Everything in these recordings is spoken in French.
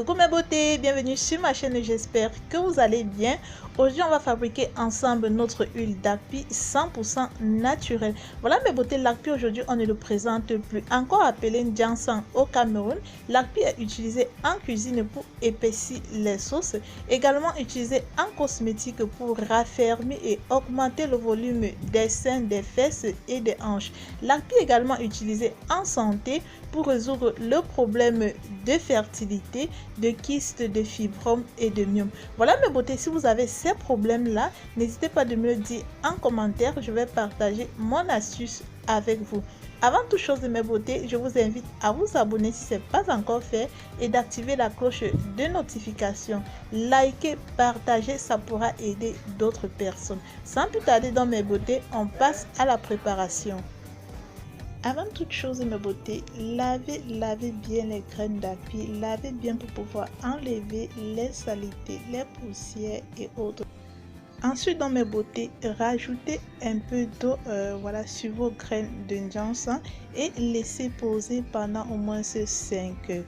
Coucou mes beautés, bienvenue sur ma chaîne, j'espère que vous allez bien. Aujourd'hui on va fabriquer ensemble notre huile d'Akpi 100% naturelle. Voilà mes beautés, l'Akpi aujourd'hui on ne le présente plus. Encore appelé Ndiansang au Cameroun, l'Akpi est utilisé en cuisine pour épaissir les sauces, également utilisé en cosmétique pour raffermir et augmenter le volume des seins, des fesses et des hanches. L'Akpi est également utilisé en santé pour résoudre le problème de fertilité, de kystes, de fibromes et de myome. Voilà mes beautés, si vous avez ces problèmes là, n'hésitez pas de me le dire en commentaire, je vais partager mon astuce avec vous. Avant toute chose mes beautés, je vous invite à vous abonner si ce n'est pas encore fait et d'activer la cloche de notification. Likez, partagez, ça pourra aider d'autres personnes. Sans plus tarder dans mes beautés, on passe à la préparation. Avant toute chose mes beautés, lavez bien les graines d'Akpi, lavez bien pour pouvoir enlever les saletés, les poussières et autres. Ensuite dans mes beautés, rajoutez un peu d'eau voilà, sur vos graines de Ndiansang et laissez poser pendant au moins 5 heures.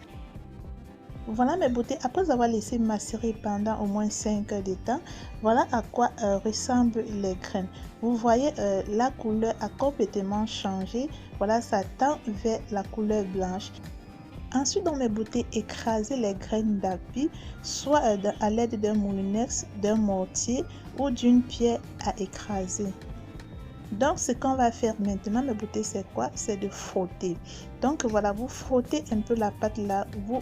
Voilà mes beautés, après avoir laissé macérer pendant au moins 5 heures de temps, voilà à quoi ressemblent les graines. Vous voyez, la couleur a complètement changé. Voilà, ça tend vers la couleur blanche. Ensuite, dans mes beautés, écrasez les graines d'Akpi, soit à l'aide d'un moulinex, d'un mortier ou d'une pierre à écraser. Donc, ce qu'on va faire maintenant, mes beautés, c'est quoi? C'est de frotter. Donc, voilà, vous frottez un peu la pâte là, vous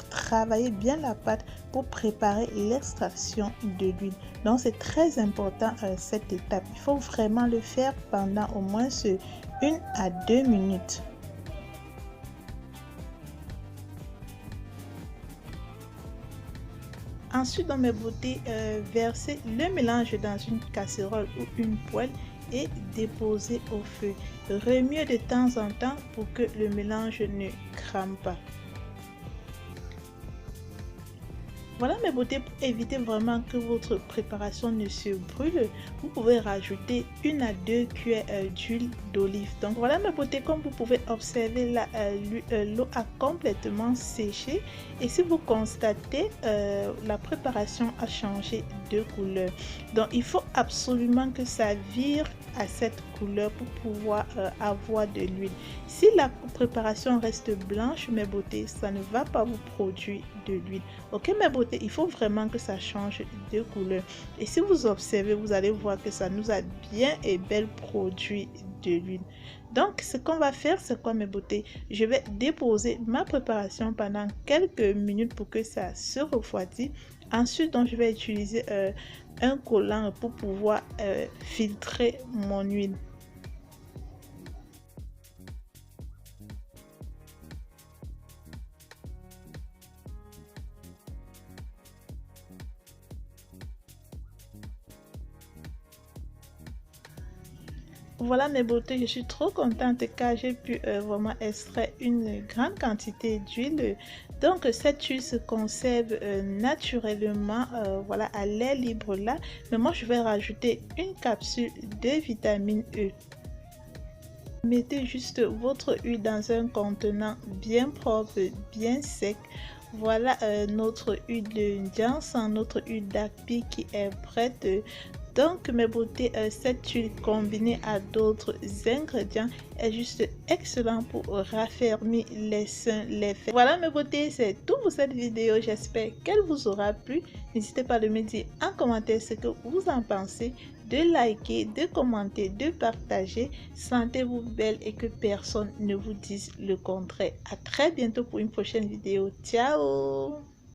travaillez bien la pâte pour préparer l'extraction de l'huile. Donc, c'est très important cette étape. Il faut vraiment le faire pendant au moins 1 à 2 minutes. Ensuite, dans mes beautés, versez le mélange dans une casserole ou une poêle et déposer au feu. Remuez de temps en temps pour que le mélange ne crame pas. Voilà mes beautés, pour éviter vraiment que votre préparation ne se brûle, vous pouvez rajouter 1 à 2 cuillères d'huile d'olive. Donc voilà mes beautés, comme vous pouvez observer, l'eau a complètement séché et si vous constatez, la préparation a changé de couleur. Donc il faut absolument que ça vire à cette couleur pour pouvoir avoir de l'huile. Si la préparation reste blanche mes beautés, ça ne va pas vous produire de l'huile. Ok mes beautés, il faut vraiment que ça change de couleur et si vous observez, vous allez voir que ça nous a bien et belle produit de l'huile. Donc ce qu'on va faire, c'est quoi mes beautés? Je vais déposer ma préparation pendant quelques minutes pour que ça se refroidisse. Ensuite donc je vais utiliser un collant pour pouvoir filtrer mon huile. Voilà mes beautés, je suis trop contente car j'ai pu vraiment extraire une grande quantité d'huile. Donc cette huile se conserve naturellement voilà, à l'air libre là. Mais moi je vais rajouter une capsule de vitamine E. Mettez juste votre huile dans un contenant bien propre, bien sec. Voilà notre huile de Ndiansang, notre huile d'Akpi qui est prête. Donc mes beautés, cette huile combinée à d'autres ingrédients est juste excellent pour raffermir les seins, les fesses. Voilà mes beautés, c'est tout pour cette vidéo. J'espère qu'elle vous aura plu. N'hésitez pas à me dire en commentaire ce que vous en pensez, de liker, de commenter, de partager. Sentez-vous belle et que personne ne vous dise le contraire. À très bientôt pour une prochaine vidéo. Ciao!